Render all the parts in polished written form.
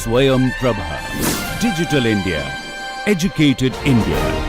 Swayam Prabha. Digital India. Educated India.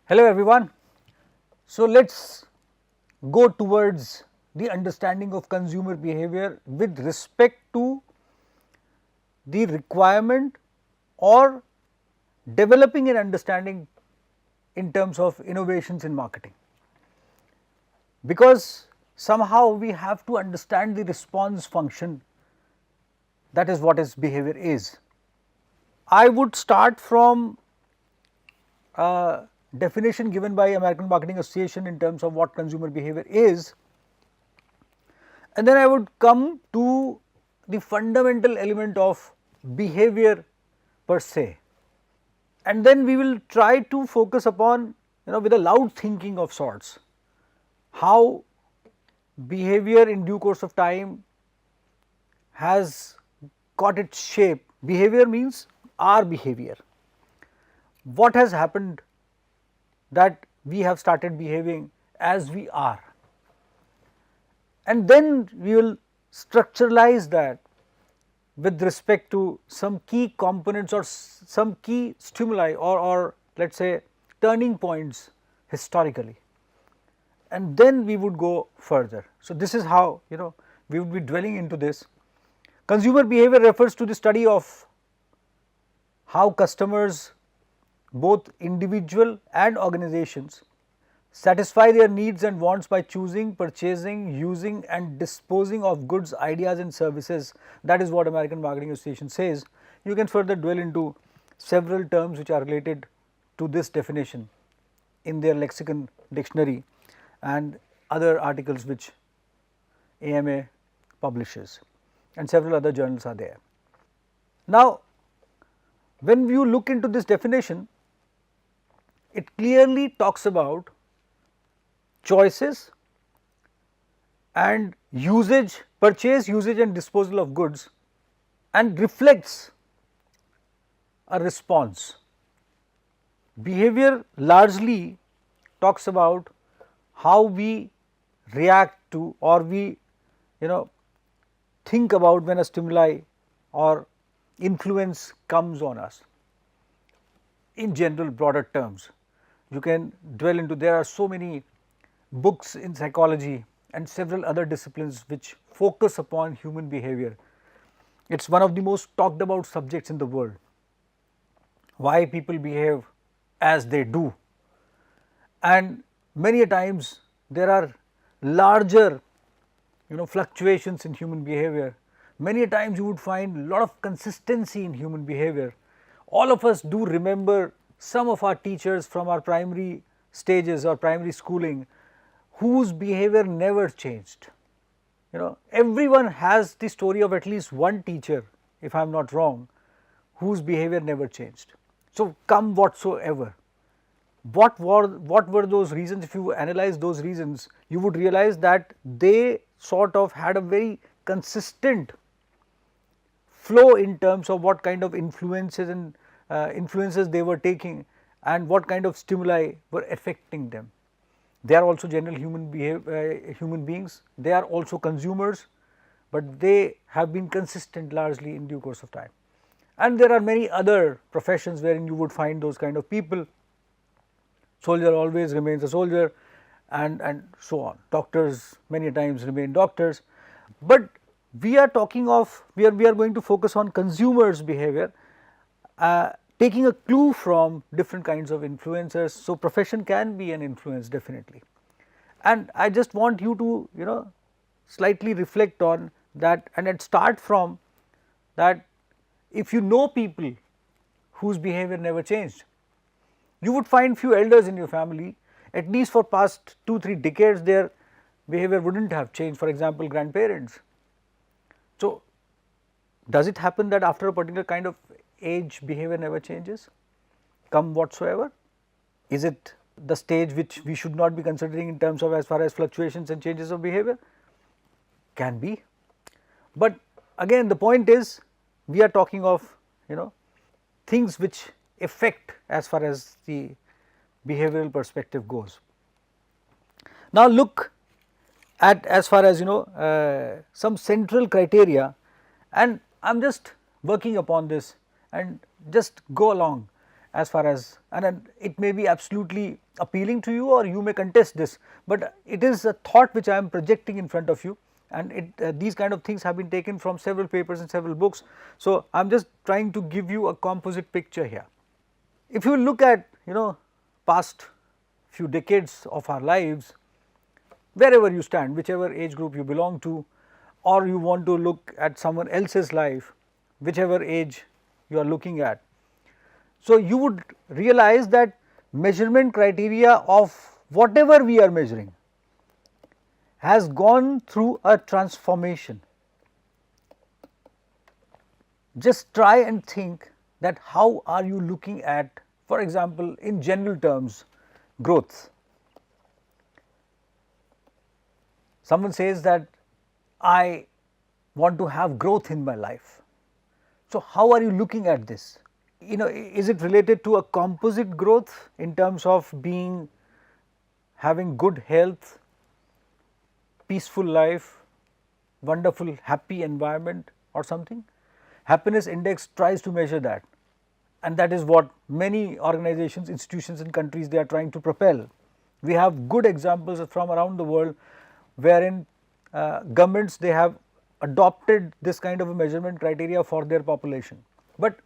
Hello everyone. So let's go towards the understanding of consumer behavior with respect to the requirement or developing an understanding in terms of innovations in marketing, because somehow we have to understand the response function, that is what is behavior is. I would start from definition given by American Marketing Association in terms of what consumer behavior is, and then I would come to the fundamental element of behavior per se, and then we will try to focus upon, with a loud thinking of sorts, how behavior in due course of time has got its shape. Behavior means our behavior. What has happened that we have started behaving as we are, and then we will structuralize that with respect to some key components or some key stimuli or let us say turning points historically, and then we would go further. So, this is how we would be dwelling into this. Consumer behavior refers to the study of how customers, both individual and organizations, satisfy their needs and wants by choosing, purchasing, using and disposing of goods, ideas and services. That is what American Marketing Association says. You can further dwell into several terms which are related to this definition in their lexicon dictionary and other articles which AMA publishes, and several other journals are there. Now, when you look into this definition, it clearly talks about choices and usage, purchase, usage and disposal of goods, and reflects a response. Behavior largely talks about how we react to or we think about when a stimuli or influence comes on us. In general, broader terms, you can dwell into, there are so many books in psychology and several other disciplines which focus upon human behavior. It is one of the most talked about subjects in the world, why people behave as they do, and many a times there are larger fluctuations in human behavior. Many a times you would find a lot of consistency in human behavior. All of us do remember some of our teachers from our primary stages or primary schooling whose behavior never changed. Everyone has the story of at least one teacher, if I am not wrong, whose behavior never changed. So, come whatsoever. What were those reasons? If you analyze those reasons, you would realize that they sort of had a very consistent flow in terms of what kind of influences and influences they were taking and what kind of stimuli were affecting them. They are also general human beings, they are also consumers, but they have been consistent largely in due course of time. And there are many other professions wherein you would find those kind of people. Soldier always remains a soldier, and so on. Doctors many times remain doctors, but we are talking of, we are going to focus on consumers' behavior, taking a clue from different kinds of influencers. So, profession can be an influence definitely, and I just want you to slightly reflect on that and start from that. If you know people whose behavior never changed, You would find few elders in your family, at least for past 2-3 decades their behavior would not have changed, for example grandparents. So, does it happen that after a particular kind of age behavior never changes, come whatsoever? Is it the stage which we should not be considering in terms of as far as fluctuations and changes of behavior? Can be, but again the point is we are talking of things which affect as far as the behavioral perspective goes. Now look at as far as some central criteria, and I am just working upon this and just go along as far as, and it may be absolutely appealing to you or you may contest this, but it is a thought which I am projecting in front of you, and these kind of things have been taken from several papers and several books. So, I am just trying to give you a composite picture here. If you look at past few decades of our lives, wherever you stand, whichever age group you belong to, or you want to look at someone else's life, whichever age you are looking at. So, you would realize that measurement criteria of whatever we are measuring has gone through a transformation. Just try and think that how are you looking at, for example, in general terms, growth. Someone says that I want to have growth in my life. So, how are you looking at this? Is it related to a composite growth in terms of having good health, peaceful life, wonderful happy environment or something? Happiness index tries to measure that, and that is what many organizations, institutions and countries they are trying to propel. We have good examples from around the world wherein governments they have adopted this kind of a measurement criteria for their population, but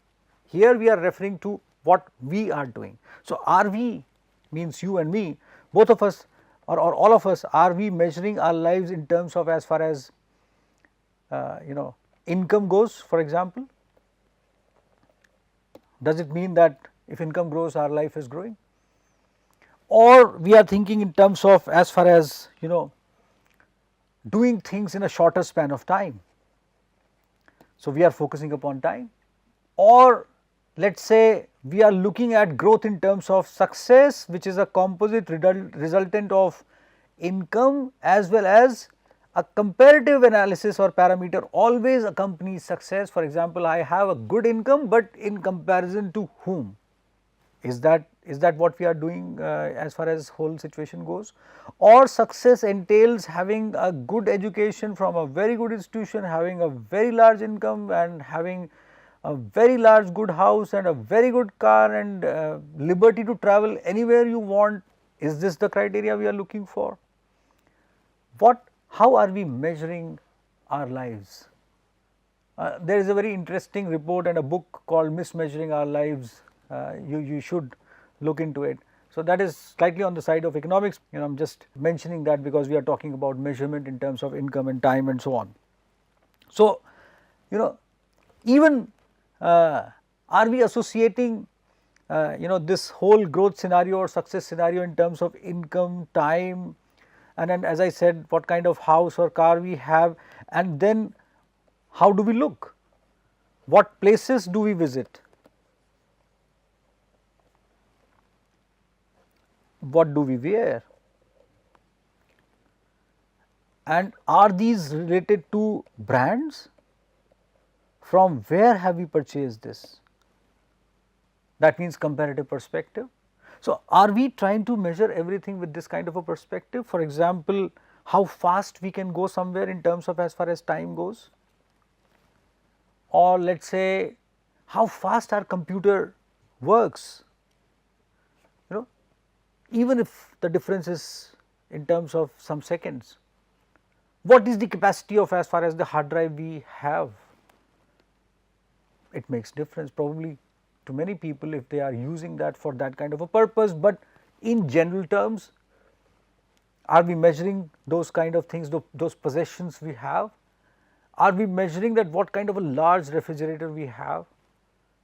here we are referring to what we are doing. So, are we means you and me, both of us or all of us, are we measuring our lives in terms of as far as income goes, for example? Does it mean that if income grows our life is growing, or we are thinking in terms of as far as doing things in a shorter span of time? So, we are focusing upon time, or let us say we are looking at growth in terms of success, which is a composite resultant of income as well as a comparative analysis or parameter always accompanies success. For example, I have a good income, but in comparison to whom? Is that what we are doing as far as whole situation goes? Or success entails having a good education from a very good institution, having a very large income and having a very large good house and a very good car and liberty to travel anywhere you want. Is this the criteria we are looking for? How are we measuring our lives? There is a very interesting report and a book called Mismeasuring Our Lives. You should look into it. So, that is slightly on the side of economics. I am just mentioning that because we are talking about measurement in terms of income and time and so on. So, even are we associating this whole growth scenario or success scenario in terms of income, time, and then as I said what kind of house or car we have, and then how do we look, what places do we visit, what do we wear, and are these related to brands? From where have we purchased this? That means comparative perspective. So, are we trying to measure everything with this kind of a perspective? For example, how fast we can go somewhere in terms of as far as time goes, or let us say how fast our computer works, even if the difference is in terms of some seconds. What is the capacity of as far as the hard drive we have? It makes difference probably to many people if they are using that for that kind of a purpose, but in general terms, are we measuring those kind of things, those possessions we have? Are we measuring that what kind of a large refrigerator we have?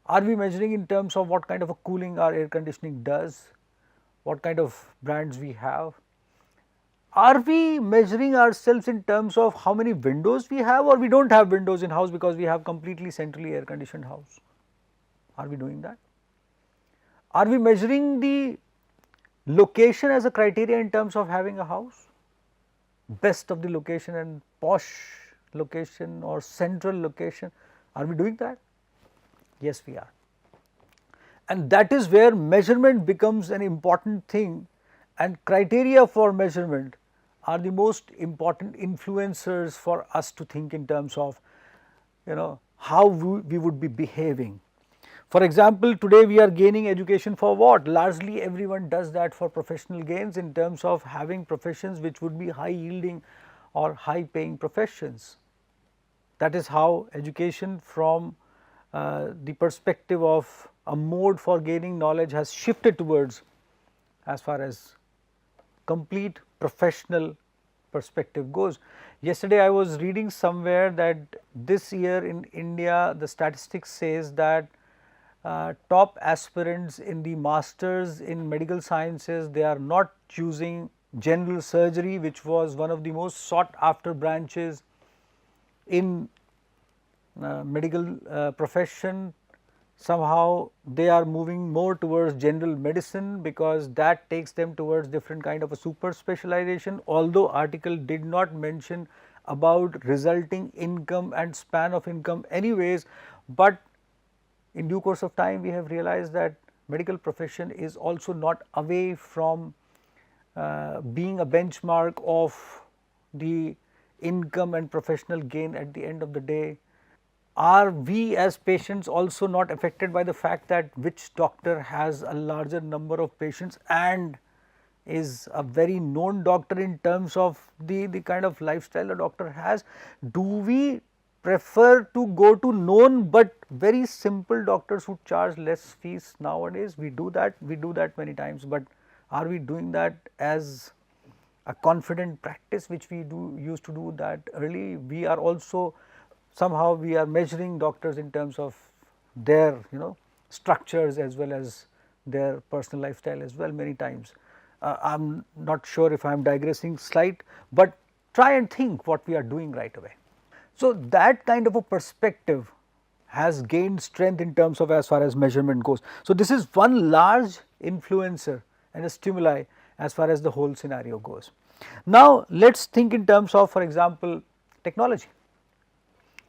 Are we measuring in terms of what kind of a cooling our air conditioning does, what kind of brands we have? Are we measuring ourselves in terms of how many windows we have, or we do not have windows in house because we have completely centrally air conditioned house? Are we doing that? Are we measuring the location as a criteria in terms of having a house? Best of the location and posh location or central location, are we doing that? Yes, we are. And that is where measurement becomes an important thing, and criteria for measurement are the most important influencers for us to think in terms of how we would be behaving. For example, today we are gaining education for what? Largely everyone does that for professional gains in terms of having professions which would be high yielding or high paying professions. That is how education from the perspective of a mode for gaining knowledge has shifted towards as far as complete professional perspective goes. Yesterday I was reading somewhere that this year in India the statistics says that top aspirants in the masters in medical sciences, they are not choosing general surgery, which was one of the most sought after branches in medical profession. Somehow they are moving more towards general medicine because that takes them towards different kind of a super specialization, although article did not mention about resulting income and span of income anyways, but in due course of time we have realized that medical profession is also not away from being a benchmark of the income and professional gain at the end of the day. Are we as patients also not affected by the fact that which doctor has a larger number of patients and is a very known doctor in terms of the kind of lifestyle a doctor has? Do we prefer to go to known but very simple doctors who charge less fees nowadays? We do that many times, but are we doing that as a confident practice which we used to do that early? We are also somehow we are measuring doctors in terms of their structures as well as their personal lifestyle as well many times. I am not sure if I am digressing slight, but try and think what we are doing right away. So, that kind of a perspective has gained strength in terms of as far as measurement goes. So, this is one large influencer and a stimuli as far as the whole scenario goes. Now, let us think in terms of, for example, technology,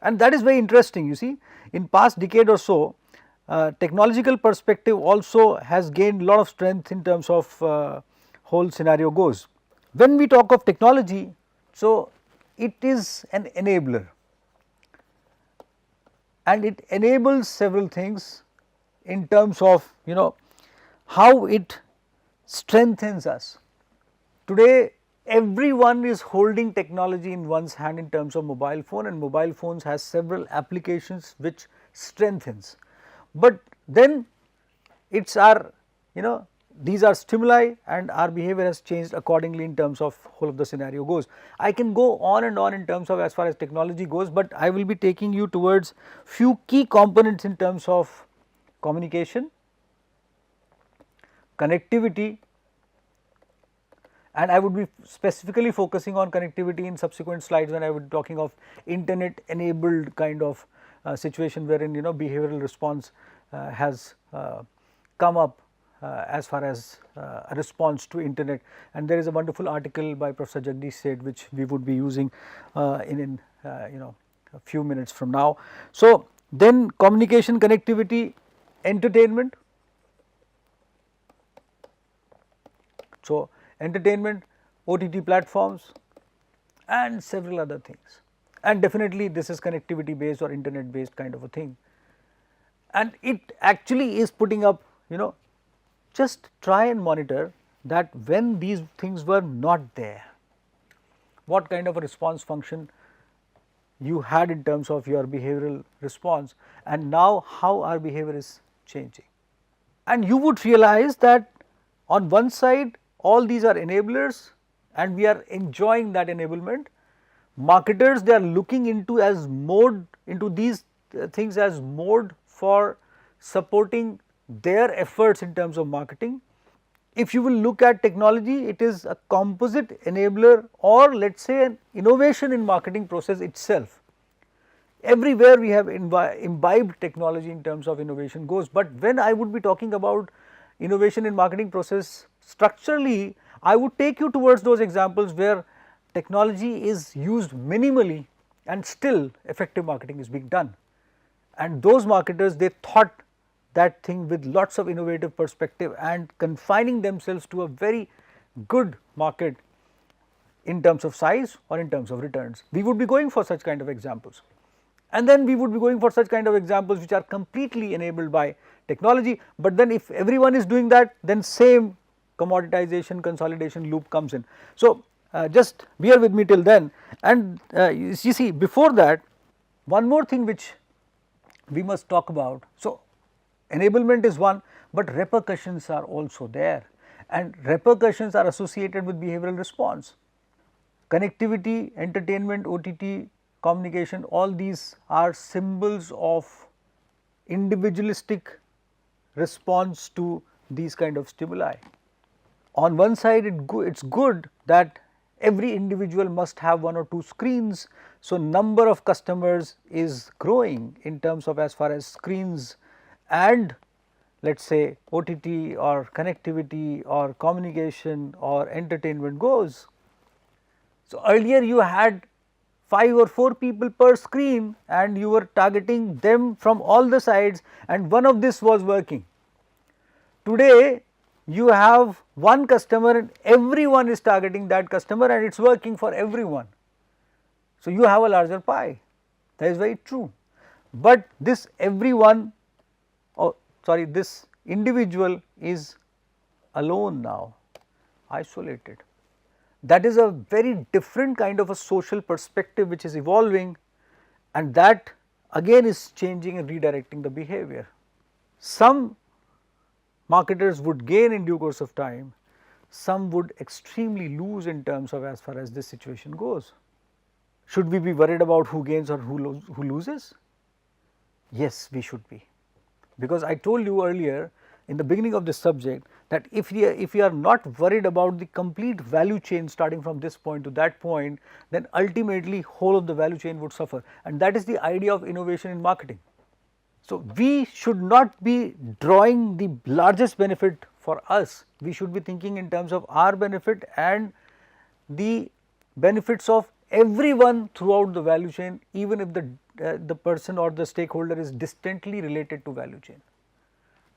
and that is very interesting. You see, in past decade or so, technological perspective also has gained a lot of strength in terms of whole scenario goes. When we talk of technology, so it is an enabler, and it enables several things in terms of how it strengthens us. Today everyone is holding technology in one's hand in terms of mobile phone, and mobile phones has several applications which strengthens. But then it's our these are stimuli and our behavior has changed accordingly in terms of whole of the scenario goes. I can go on and on in terms of as far as technology goes, but I will be taking you towards few key components in terms of communication, connectivity, and I would be specifically focusing on connectivity in subsequent slides when I would be talking of internet enabled kind of situation wherein behavioral response has come up as far as a response to internet, and there is a wonderful article by Professor Jagdish Seth which we would be using in a few minutes from now. So, then communication, connectivity, entertainment. So, entertainment, OTT platforms and several other things, and definitely this is connectivity based or internet based kind of a thing, and it actually is putting up just try and monitor that when these things were not there, what kind of a response function you had in terms of your behavioral response, and now how our behavior is changing. And you would realize that on one side all these are enablers and we are enjoying that enablement. Marketers, they are looking into as mode into these things as mode for supporting their efforts in terms of marketing. If you will look at technology, it is a composite enabler, or let us say an innovation in marketing process itself. Everywhere we have imbibed technology in terms of innovation goes, but when I would be talking about innovation in marketing process structurally, I would take you towards those examples where technology is used minimally and still effective marketing is being done. And those marketers, they thought that thing with lots of innovative perspective and confining themselves to a very good market in terms of size or in terms of returns. We would be going for such kind of examples. And then we would be going for such kind of examples which are completely enabled by technology, but then if everyone is doing that, then same commoditization, consolidation loop comes in. So, just bear with me till then, and you see, before that, one more thing which we must talk about. So, enablement is one, but repercussions are also there, and repercussions are associated with behavioral response. Connectivity, entertainment, OTT, communication, all these are symbols of individualistic response to these kind of stimuli. On one side, it's good that every individual must have one or two screens, so number of customers is growing in terms of as far as screens and let us say OTT or connectivity or communication or entertainment goes. So, earlier you had 5 or 4 people per screen and you were targeting them from all the sides and one of this was working. Today you have one customer and everyone is targeting that customer and it is working for everyone. So, you have a larger pie, that is very true, but this everyone, this individual is alone now, isolated. That is a very different kind of a social perspective which is evolving, and that again is changing and redirecting the behavior. Some marketers would gain in due course of time, some would extremely lose in terms of as far as this situation goes. Should we be worried about who gains or who loses? Yes, we should be, because I told you earlier in the beginning of this subject that if we are not worried about the complete value chain starting from this point to that point, then ultimately whole of the value chain would suffer, and that is the idea of innovation in marketing. So, we should not be drawing the largest benefit for us, we should be thinking in terms of our benefit and the benefits of everyone throughout the value chain, even if the person or the stakeholder is distantly related to value chain.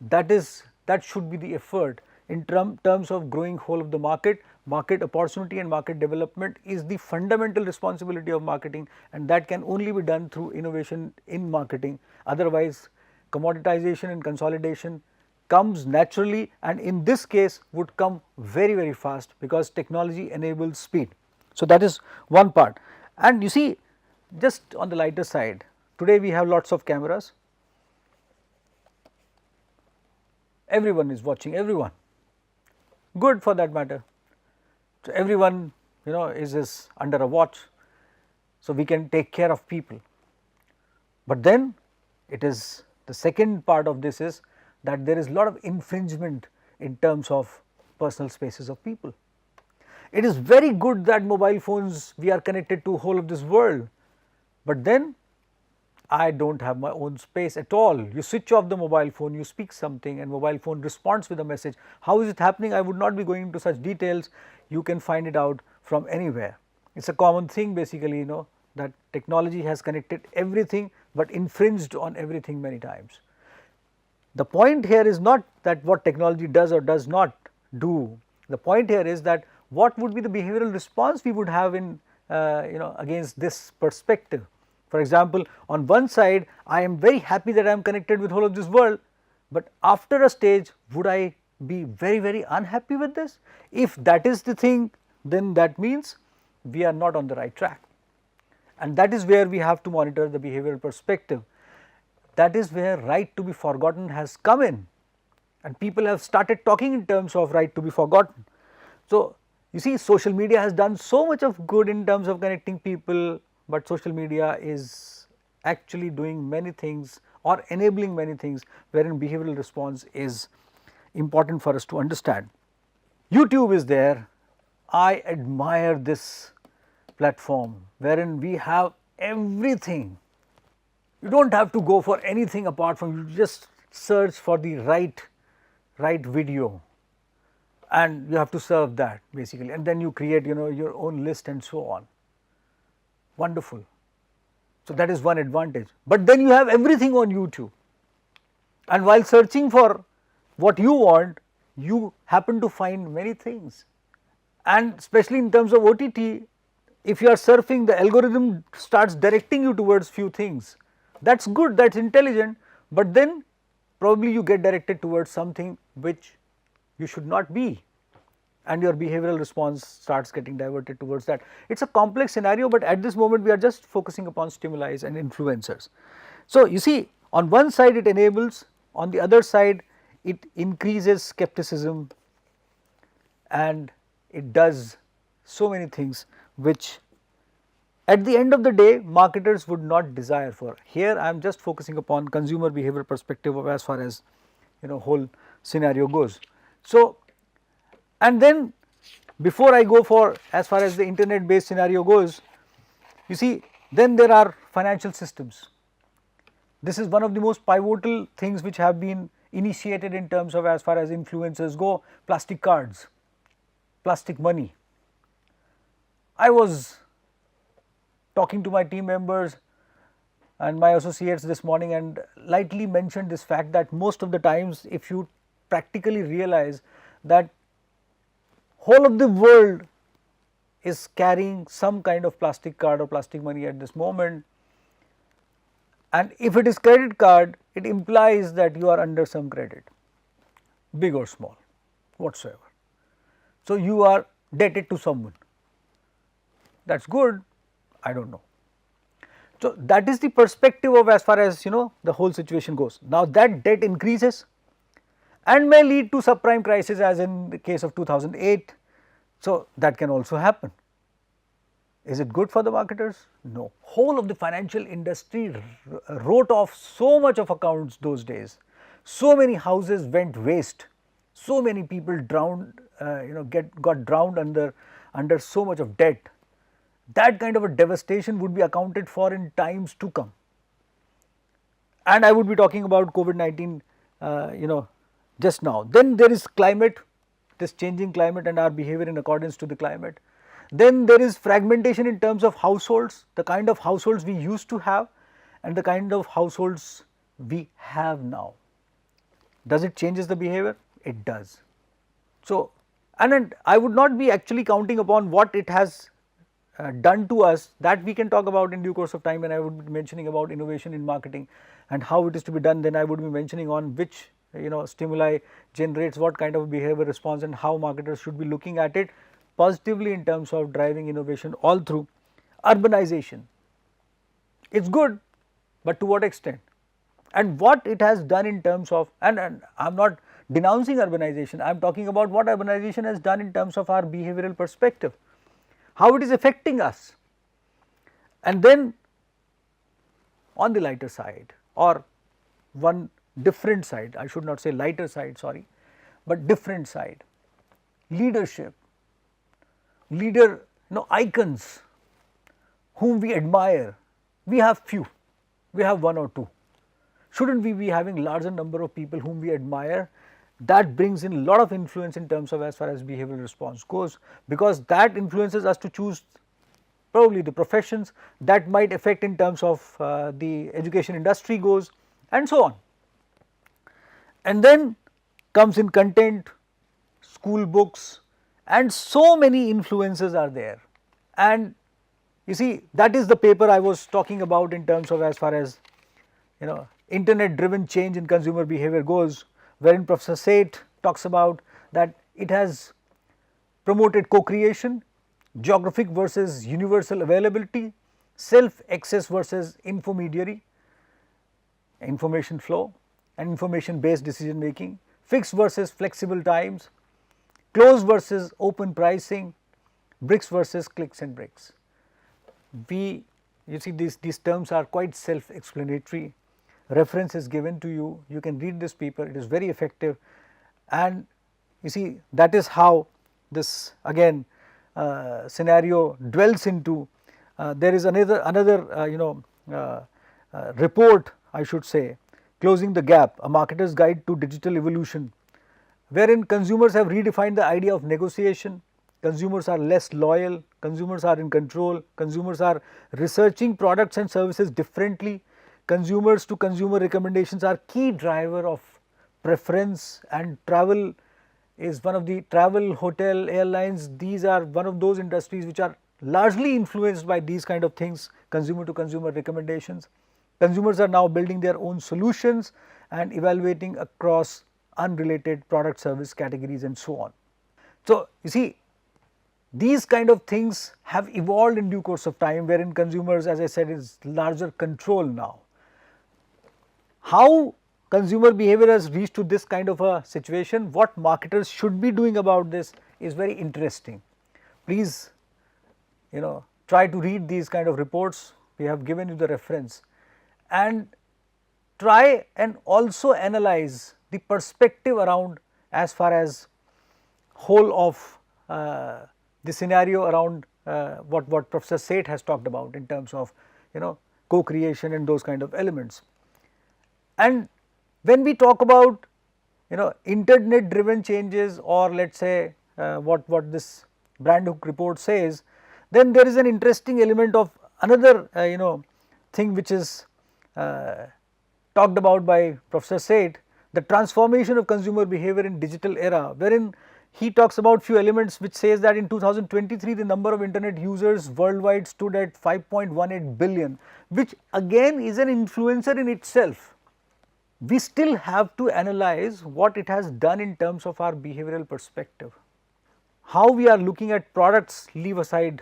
That should be the effort in terms of growing whole of the market. Market opportunity and market development is the fundamental responsibility of marketing, and that can only be done through innovation in marketing. Otherwise, commoditization and consolidation comes naturally, and in this case would come very fast because technology enables speed. So, that is one part. And you see, just on the lighter side, today we have lots of cameras, everyone is watching everyone, good for that matter. So, everyone is under a watch, so we can take care of people. But then it is the second part of this is that there is a lot of infringement in terms of personal spaces of people. It is very good that mobile phones, we are connected to whole of this world, but then I do not have my own space at all. You switch off the mobile phone, you speak something and mobile phone responds with a message. How is it happening? I would not be going into such details, you can find it out from anywhere. It is a common thing basically, that technology has connected everything, but infringed on everything many times. The point here is not that what technology does or does not do. The point here is that what would be the behavioral response we would have in against this perspective. For example, on one side I am very happy that I am connected with whole of this world, but after a stage would I be very unhappy with this? If that is the thing, then that means we are not on the right track, and that is where we have to monitor the behavioral perspective. That is where right to be forgotten has come in, and people have started talking in terms of right to be forgotten. So, you see, social media has done so much of good in terms of connecting people, but social media is actually doing many things or enabling many things wherein behavioral response is important for us to understand. YouTube is there. I admire this platform wherein we have everything. You do not have to go for anything apart from, you just search for the right video and you have to serve that basically, and then you create your own list and so on. Wonderful. So, that is one advantage, but then you have everything on YouTube, and while searching for what you want, you happen to find many things, and especially in terms of OTT, if you are surfing, the algorithm starts directing you towards few things. That is good, that is intelligent, but then probably you get directed towards something which you should not be, and your behavioral response starts getting diverted towards that. It is a complex scenario, but at this moment we are just focusing upon stimuli and influencers. So, you see, on one side it enables, on the other side it increases skepticism, and it does so many things which at the end of the day marketers would not desire for. Here I am just focusing upon consumer behavior perspective of as far as whole scenario goes. So, and then before I go for as far as the internet based scenario goes, you see, then there are financial systems. This is one of the most pivotal things which have been initiated in terms of as far as influencers go. Plastic cards, plastic money. I was talking to my team members and my associates this morning and lightly mentioned this fact that most of the times, if you practically realize that whole of the world is carrying some kind of plastic card or plastic money at this moment, and if it is credit card, it implies that you are under some credit, big or small whatsoever. So, you are indebted to someone. That is good, I do not know. So, that is the perspective of as far as the whole situation goes. Now, that debt increases and may lead to subprime crisis as in the case of 2008. So, that can also happen. Is it good for the marketers? No. Whole of the financial industry wrote off so much of accounts those days. So many houses went waste. So many people drowned, got drowned under so much of debt. That kind of a devastation would be accounted for in times to come. And I would be talking about COVID-19, just now. Then there is climate, this changing climate and our behavior in accordance to the climate. Then there is fragmentation in terms of households, the kind of households we used to have and the kind of households we have now. Does it changes the behavior? It does. So, and I would not be actually counting upon what it has done to us, that we can talk about in due course of time, and I would be mentioning about innovation in marketing and how it is to be done. Then I would be mentioning on which stimuli generates what kind of behavior response and how marketers should be looking at it positively in terms of driving innovation all through. Urbanization, it is good, but to what extent, and what it has done in terms of, and I am not denouncing urbanization, I am talking about what urbanization has done in terms of our behavioral perspective, how it is affecting us. And then on the lighter side, or one different side, I should not say lighter side, sorry, but different side, leadership, icons whom we admire. We have few, we have one or two. Shouldn't we be having larger number of people whom we admire? That brings in a lot of influence in terms of as far as behavioral response goes, because that influences us to choose probably the professions that might affect in terms of the education industry goes and so on. And then comes in content, school books, and so many influences are there. And you see, that is the paper I was talking about in terms of as far as internet driven change in consumer behavior goes, wherein Professor Seth talks about that it has promoted co-creation, geographic versus universal availability, self-access versus intermediary, information flow and information based decision making, fixed versus flexible times, closed versus open pricing, bricks versus clicks and bricks. You see these terms are quite self explanatory. reference is given to you. You can read this paper, it is very effective, and you see that is how this again scenario dwells into. There is another report, I should say, Closing the Gap, a marketer's guide to digital evolution, wherein consumers have redefined the idea of negotiation. Consumers are less loyal, consumers are in control, consumers are researching products and services differently. Consumers to consumer recommendations are key driver of preference, and travel is one of the travel, hotel, airlines, these are one of those industries which are largely influenced by these kind of things, consumer to consumer recommendations. Consumers are now building their own solutions and evaluating across unrelated product service categories and so on. So, you see these kind of things have evolved in due course of time, wherein consumers, as I said, is larger control now. How consumer behavior has reached to this kind of a situation, what marketers should be doing about this is very interesting. Please try to read these kind of reports, we have given you the reference, and try and also analyze the perspective around as far as whole of the scenario around what Professor Seth has talked about in terms of co-creation and those kind of elements. And when we talk about internet driven changes, or let us say what this brand hook report says, then there is an interesting element of another thing which is talked about by Professor Seth, the transformation of consumer behavior in digital era, wherein he talks about few elements which says that in 2023 the number of internet users worldwide stood at 5.18 billion, which again is an influencer in itself. We still have to analyze what it has done in terms of our behavioral perspective. How we are looking at products, leave aside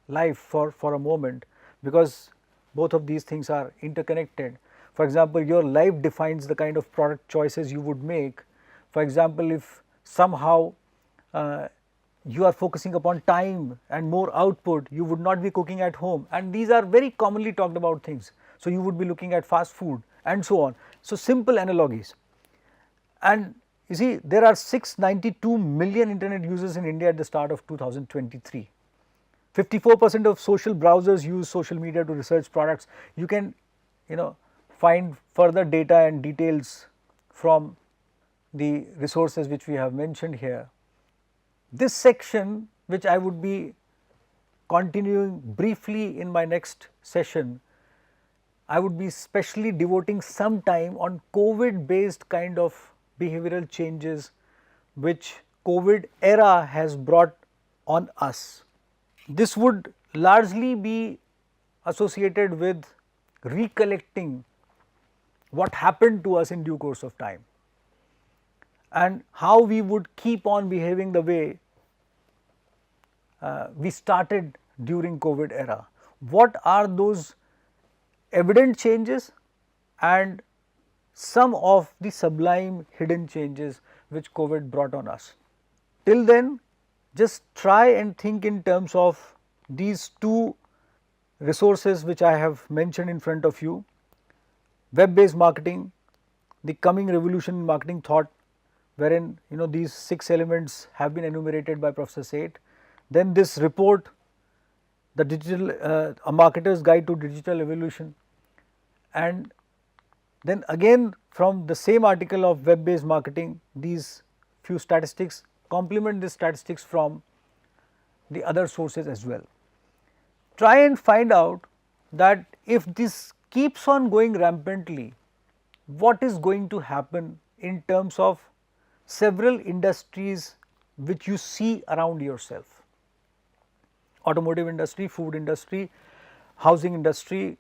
life for a moment, because both of these things are interconnected. For example, your life defines the kind of product choices you would make. For example, if somehow you are focusing upon time and more output, you would not be cooking at home, and these are very commonly talked about things. So, you would be looking at fast food and so on. So, simple analogies. And you see there are 692 million internet users in India at the start of 2023. 54% of social browsers use social media to research products. You can find further data and details from the resources which we have mentioned here. This section, which I would be continuing briefly in my next session, I would be specially devoting some time on COVID based kind of behavioral changes which COVID era has brought on us. This would largely be associated with recollecting what happened to us in due course of time and how we would keep on behaving the way we started during COVID era. What are those evident changes and some of the sublime hidden changes which COVID brought on us. Till then, just try and think in terms of these two resources which I have mentioned in front of you: web based marketing, the coming revolution in marketing thought, wherein these 6 elements have been enumerated by Professor Seth. Then this report, the digital a marketer's guide to digital evolution, and then again from the same article of web based marketing, these few statistics, complement these statistics from the other sources as well. Try and find out that if this keeps on going rampantly, what is going to happen in terms of several industries which you see around yourself: automotive industry, food industry, housing industry,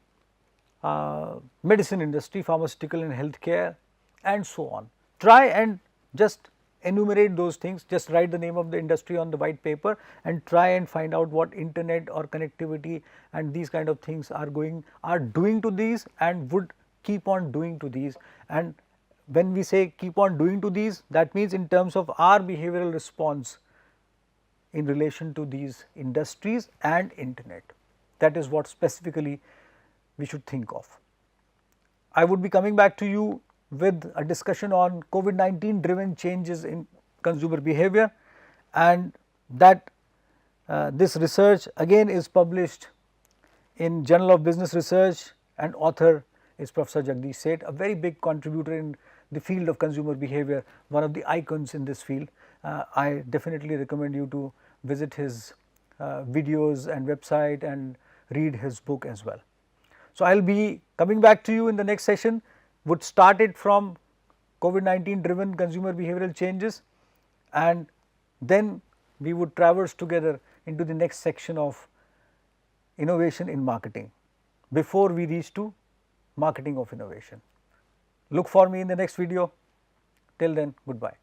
medicine industry, pharmaceutical and healthcare, and so on. Try and just enumerate those things, just write the name of the industry on the white paper and try and find out what internet or connectivity and these kind of things are doing to these and would keep on doing to these. And when we say keep on doing to these, that means in terms of our behavioral response in relation to these industries and internet. That is what specifically we should think of. I would be coming back to you with a discussion on COVID-19 driven changes in consumer behavior, and that this research again is published in Journal of Business Research, and author is Professor Jagdish Seth, a very big contributor in the field of consumer behavior, one of the icons in this field. I definitely recommend you to visit his videos and website and read his book as well. So, I will be coming back to you in the next session, would start it from COVID-19 driven consumer behavioral changes, and then we would traverse together into the next section of innovation in marketing before we reach to marketing of innovation. Look for me in the next video. Till then, goodbye.